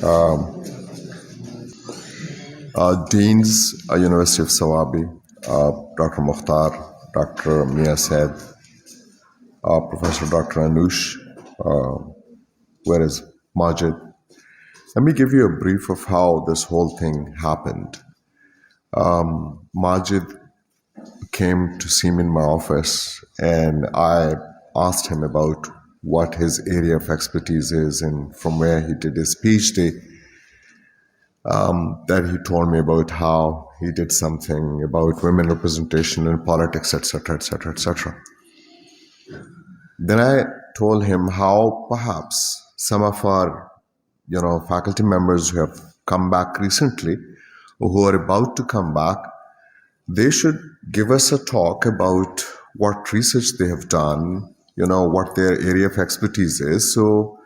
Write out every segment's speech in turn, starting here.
um, Deans, University of Swabi, Dr. Mukhtar, Dr. Mia Said, Professor Dr. Anush, where is Majid? Let me give you a brief of how this whole thing happened. Majid came to see me in my office, and I asked him about what his area of expertise is and from where he did his PhD. That he told me about how he did something about women representation in politics, etc., etc., etc. Then I told him how perhaps some of our, faculty members who have come back recently, or who are about to come back, they should give us a talk about what research they have done, what their area of expertise is. So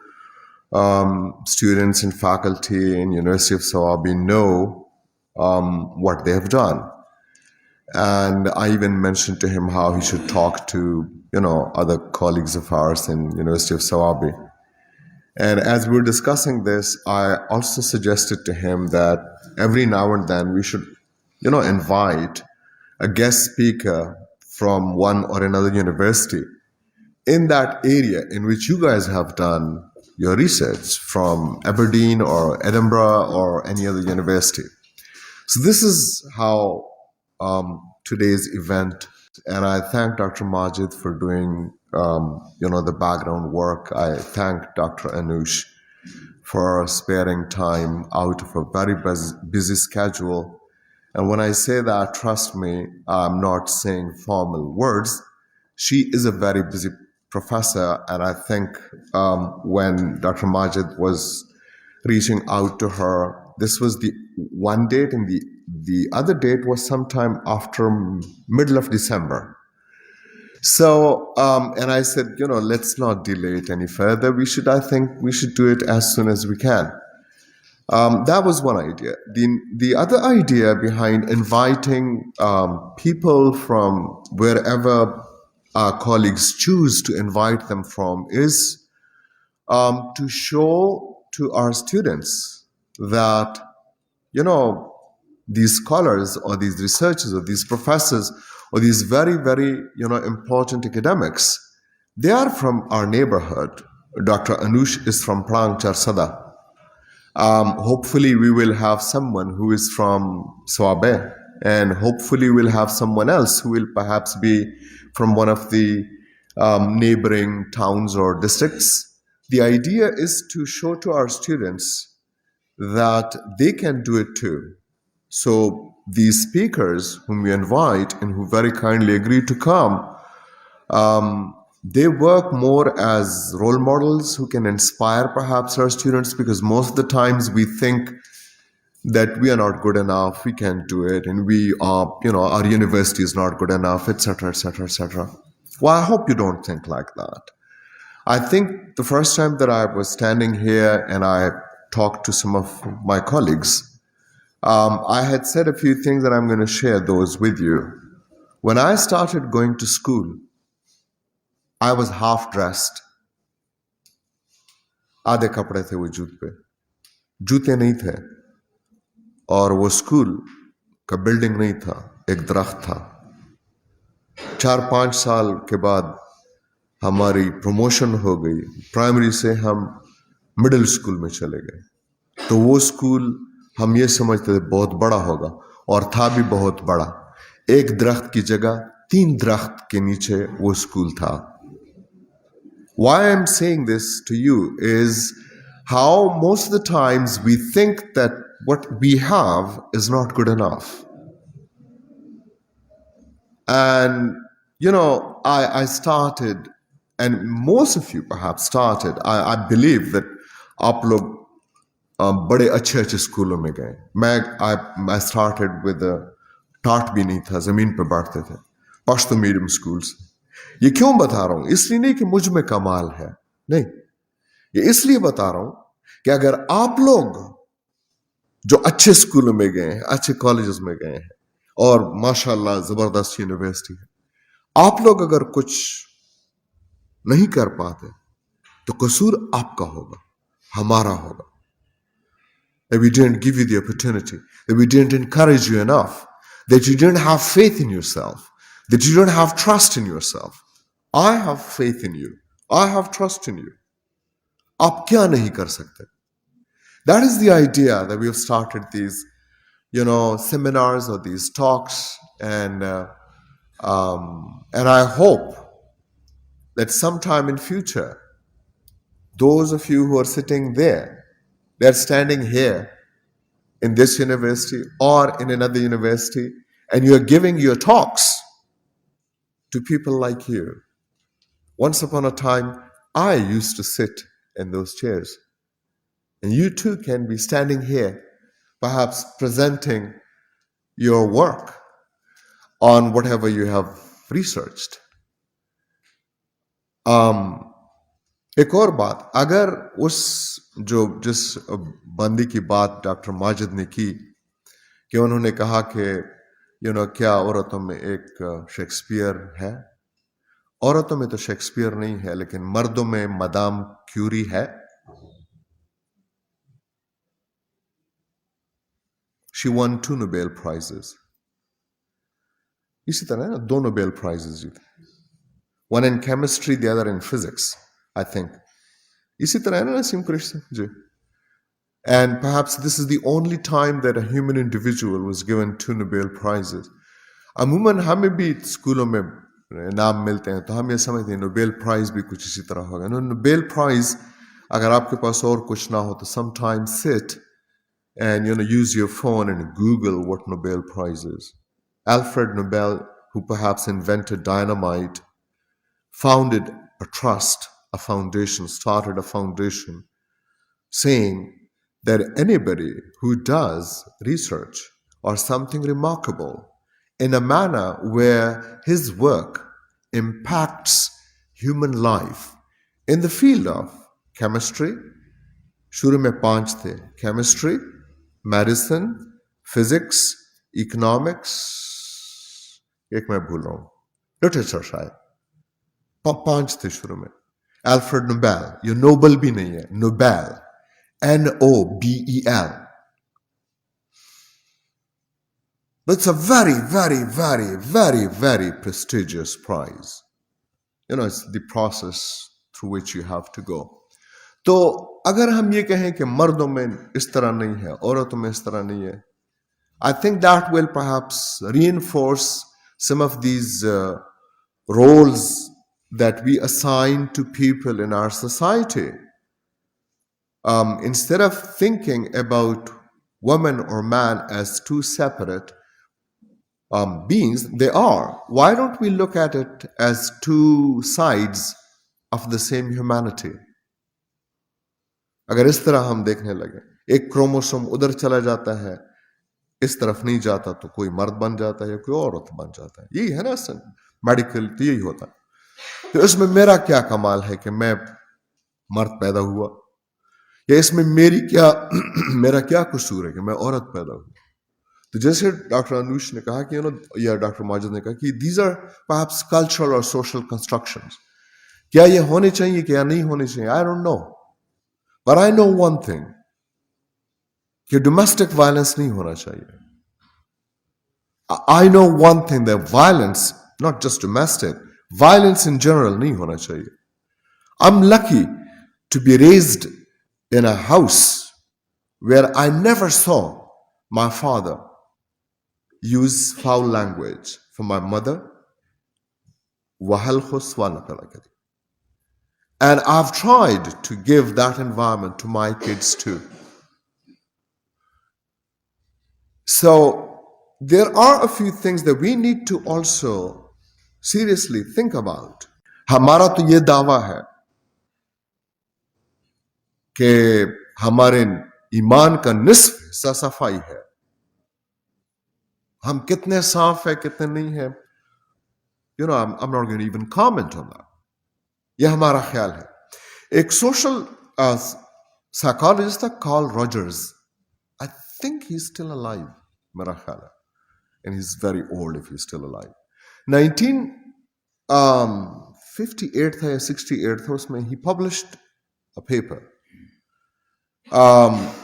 students and faculty in University of Swabi know what they have done. And I even mentioned to him how he should talk to, other colleagues of ours in University of Swabi. And as we were discussing this, I also suggested to him that every now and then we should, invite a guest speaker from one or another university in that area in which you guys have done your research, from Aberdeen or Edinburgh or any other university. So this is how today's event, and I thank Dr. Majid for doing the background work. I thank Dr. Anush for sparing time out of a very busy schedule. And when I say that, trust me, I'm not saying formal words. She is a very busy professor, and I think when Dr. Majid was reaching out to her, this was the one date, and the other date was sometime after middle of December. So, and I said, let's not delay it any further. I think we should do it as soon as we can. That was one idea. The other idea behind inviting people from wherever our colleagues choose to invite them from is to show to our students that, these scholars or these researchers or these professors or these very, very, important academics, they are from our neighborhood. Dr. Anush is from Prang Charsada. Hopefully we will have someone who is from Swabe, and hopefully we'll have someone else who will perhaps be from one of the neighboring towns or districts. The idea is to show to our students that they can do it too. So these speakers whom we invite and who very kindly agree to come, they work more as role models who can inspire perhaps our students, because most of the times we think that we are not good enough, we can't do it, and we are, our university is not good enough, etc., etc., etc. Well, I hope you don't think like that. I think the first time that I was standing here and I talked to some of my colleagues, I had said a few things, and I'm going to share those with you. When I started going to school, I was half dressed. आधे कपड़े थे वजूद पे, जूते नहीं थे, और वो स्कूल का बिल्डिंग नहीं था, एक दरख्त था. 4-5 साल के बाद हमारी प्रमोशन हो गई, प्राइमरी से हम मिडिल स्कूल में चले गए. तो वो स्कूल हम ये समझते थे बहुत बड़ा होगा, और था भी बहुत बड़ा. एक दरख्त की जगह 3 दरख्त के नीचे वो स्कूल था. Why I'm saying this to you is how most of the times we think that what we have is not good enough. And, I started, and most of you perhaps started, I believe that आप लोग बड़े अच्छे स्कूलों में गए. I started with टाट भी नहीं था, ज़मीन पे बैठते थे, पश्तो मीडियम स्कूल्स. ये क्यों बता रहा हूं? इसलिए नहीं कि मुझ में कमाल है, नहीं, ये इसलिए बता रहा हूं कि अगर आप लोग जो अच्छे स्कूलों में गए हैं, अच्छे कॉलेजेस में गए हैं, और माशाल्लाह जबरदस्त यूनिवर्सिटी है, आप लोग अगर कुछ नहीं कर पाते तो कसूर आपका होगा, हमारा होगा. that we didn't give you the opportunity, that we didn't encourage you enough, that you didn't have faith in yourself, that you don't have trust in yourself. I have faith in you. I have trust in you. आप क्या नहीं कर सकते? That is the idea that we have started these, seminars or these talks, and I hope that sometime in future, those of you who are sitting there, they're standing here in this university or in another university, and you're giving your talks to people like you. Once upon a time, I used to sit in those chairs, and you too can be standing here, perhaps presenting your work on whatever you have researched. एक और बात, अगर जिस बंदी की बात doctor Majid ने की कि उन्होंने कहा कि क्या औरतों में एक शेक्सपियर है? औरतों में तो शेक्सपियर नहीं है, लेकिन मर्दों में मदाम क्यूरी है. She won 2 Nobel Prizes. इसी तरह ना 2 Nobel Prizes जीते. One in chemistry, the other in physics, I think. इसी तरह है ना नसीम कुरैशी जी. And perhaps this is the only time that a human individual was given 2 Nobel Prizes. अमूमन हमें भी स्कूलों में नाम मिलते हैं तो हम ये समझते हैं नोबेल प्राइज भी कुछ इसी तरह होगा. नोबेल प्राइज अगर आपके पास और कुछ ना हो तो sometimes sit and use your phone and Google what Nobel Prize is. Alfred Nobel, who perhaps invented dynamite, founded a trust, a foundation, started a foundation saying that anybody who does research or something remarkable in a manner where his work impacts human life in the field of chemistry, शुरू में 5 थे, chemistry, medicine, physics, economics, एक मैं भूल रहा हूँ, literature शायद, 5 थे शुरू में. Alfred Nobel, ये Nobel भी नहीं है, Nobel, Nobel. But it's a very, very, very, very, very prestigious prize. It's the process through which you have to go. तो अगर हम ये कहें कि मर्दों में इस तरह नहीं है, औरतों में इस तरह नहीं है, I think that will perhaps reinforce some of these roles that we assign to people in our society. Instead of thinking about woman or man as 2 separate beings, they are. Why don't we look at it as 2 sides of the same humanity? अगर इस तरह हम देखने लगे, एक chromosome उधर चला जाता है, इस तरफ नहीं जाता तो कोई मर्द बन जाता है या कोई औरत बन जाता है. यही है ना मेडिकल, तो यही होता है. तो इसमें मेरा क्या कमाल है कि मैं मर्द पैदा हुआ, या इसमें मेरा क्या कसूर है कि मैं औरत पैदा हुआ. तो जैसे डॉक्टर अनुष ने कहा कि या डॉक्टर माजिद ने कहा कि these are perhaps cultural or social constructions. क्या ये होने चाहिए क्या नहीं होने चाहिए, I don't know. But I know one thing, कि domestic violence नहीं होना चाहिए. I know one thing, that violence, not just domestic, violence in general नहीं होना चाहिए. I'm lucky to be raised in a house where I never saw my father use foul language from my mother. And I've tried to give that environment to my kids too. So there are a few things that we need to also seriously think about. हमारा तो ये दावा है कि हमारे ईमान का निस्फ हिस्सा सफाई है. हम कितने साफ है कितने नहीं है, I'm not going to even comment on that. यह हमारा ख्याल है. एक सोशल साइकोलॉजिस्ट था Karl Rogers. I think he's still alive, मेरा ख्याल है, and he's very old if he's still alive. 1958 था या 68 था, उसमें he published a paper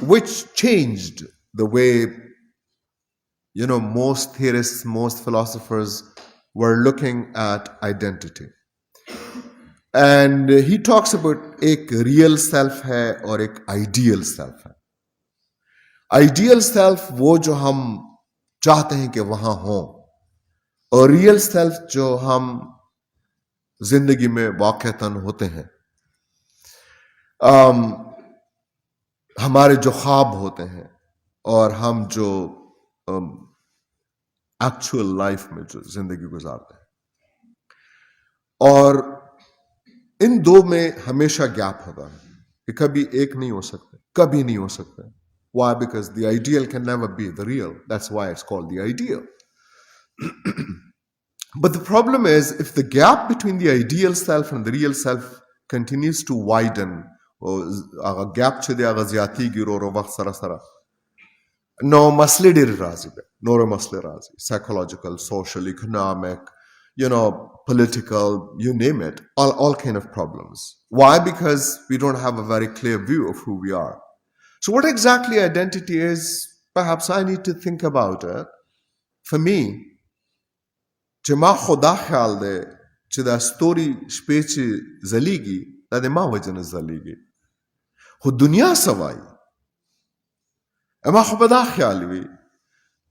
which changed the way, most theorists, most philosophers were looking at identity. And he talks about एक real self है और एक ideal self है. Ideal self वो जो हम चाहते हैं कि वहां हो, और real self जो हम जिंदगी में वाकईतन होते हैं, हमारे जो ख्वाब होते हैं और हम जो एक्चुअल लाइफ में जो जिंदगी गुजारते हैं, और इन दो में हमेशा गैप होता है कि कभी एक नहीं हो सकते, कभी नहीं हो सकते. Why? Because the ideal can never be the real. That's why it's called the ideal. But the problem is, if the gap between the ideal self and the real self continues to widen, or gap chede aga zyati giro ro waqt sara sara, no masle dir razi be, no masle razi, psychological, social, economic, political, you name it, all kind of problems. Why? Because we don't have a very clear view of who we are. So what exactly identity is, perhaps I need to think about it. For me, چې ما خدا خیال دی چې دا ستوري شپې چې ځلیږي دا د ما وجه نه ځلیږي، خو دنیا څه وایي؟ ما خو په دا خیال وي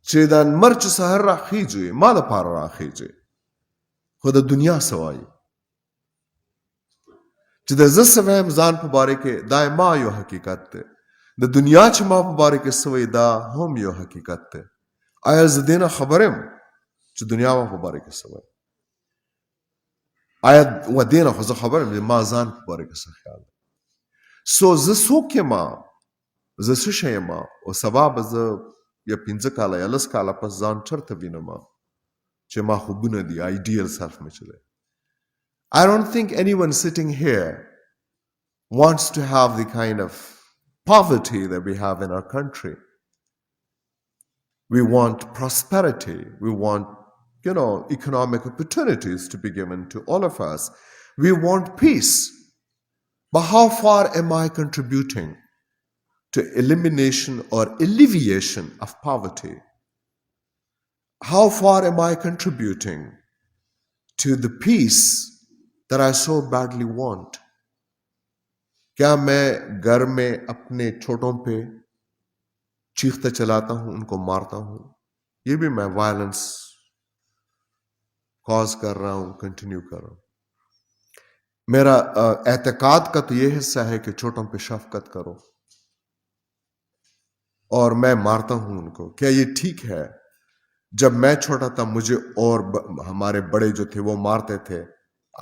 چې دا لمر چې سهار راخیږي ما دپاره راخیږي، خو د دنیا څه وایي؟ چې د زه څه ویم ځان په باره کې دا ما یو حقیقت دی، د دنیا چې ما په باره کې څه وایي دا هم یو حقیقت دی. آیا زه دې نه خبر یم چې دنیا ما په باره کې څه وایي؟ آیا و دې نه خو زه خبر یم چې ما ځان په باره کې څه خیال دی؟ سو زه څوک یم، زه څه شی یم، او سبا به زه یا 15 کاله یا 10 کاله پس ځان چېرته وینم چې ما خوبونه دي، ideal self مې چې دی. I don't think anyone sitting here wants to have the kind of poverty that we have in our country. We want prosperity. We want, economic opportunities to be given to all of us. We want peace. But how far am I contributing to elimination or alleviation of poverty? How far am I contributing to the peace that I so badly want? क्या मैं घर में अपने छोटों पे चीखता चलाता हूं, उनको मारता हूं? ये भी मैं वायलेंस कॉज कर रहा हूं, कंटिन्यू कर रहा हूं. मेरा एतकाद का तो ये हिस्सा है कि छोटों पे शफकत करो, और मैं मारता हूं उनको. क्या ये ठीक है? जब मैं छोटा था मुझे और हमारे बड़े जो थे वो मारते थे.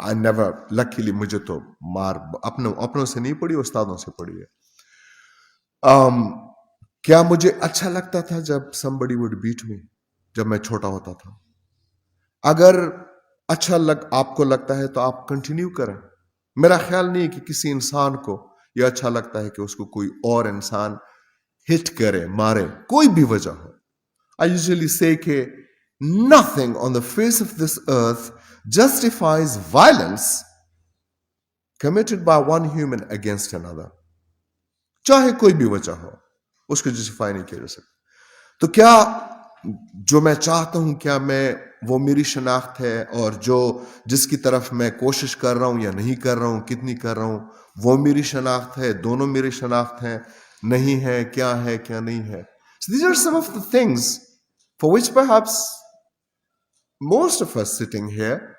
आई नेवर, लकीली मुझे तो मार अपनों से नहीं पड़ी, उस्तादों से पड़ी है. क्या मुझे अच्छा लगता था जब somebody would beat me, जब मैं छोटा होता था? अगर अच्छा आपको लगता है तो आप कंटिन्यू करें. मेरा ख्याल नहीं है कि किसी इंसान को यह अच्छा लगता है कि उसको कोई और इंसान हिट करे, मारे, कोई भी वजह हो. I usually say कि nothing on the face of this earth justifies violence committed by one human against another. चाहे कोई भी वजह हो, उसको जस्टिफाई नहीं किया जा सकता. तो क्या जो मैं चाहता हूं, क्या वो मेरी शनाख्त है, और जिसकी तरफ मैं कोशिश कर रहा हूं या नहीं कर रहा हूं, कितनी कर रहा हूं, वो मेरी शनाख्त है, दोनों मेरी शनाख्त है, नहीं है, क्या नहीं है. So these are some of the things for which perhaps most of us sitting here,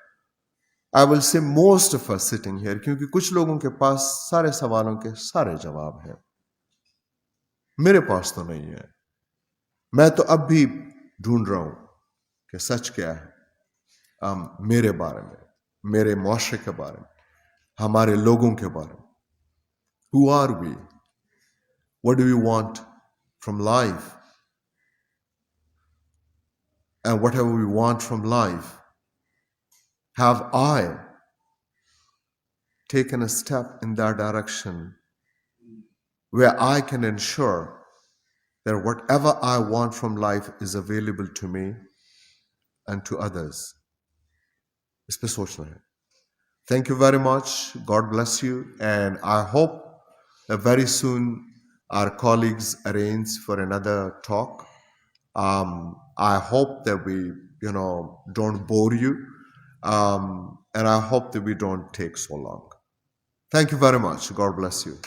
I will say most of us sitting here, क्योंकि कुछ लोगों के पास सारे सवालों के सारे जवाब हैं, मेरे पास तो नहीं है. मैं तो अब भी ढूंढ रहा हूं कि सच क्या है मेरे बारे में, मेरे मुआशरे के बारे में, हमारे लोगों के बारे में. Who are we? What do we want from life? And whatever we want from life, have I taken a step in that direction where I can ensure that whatever I want from life is available to me and to others? इस पे सोचना है. Thank you very much. God bless you. And I hope that very soon our colleagues arrange for another talk. I hope that we, don't bore you, and I hope that we don't take so long. Thank you very much. God bless you.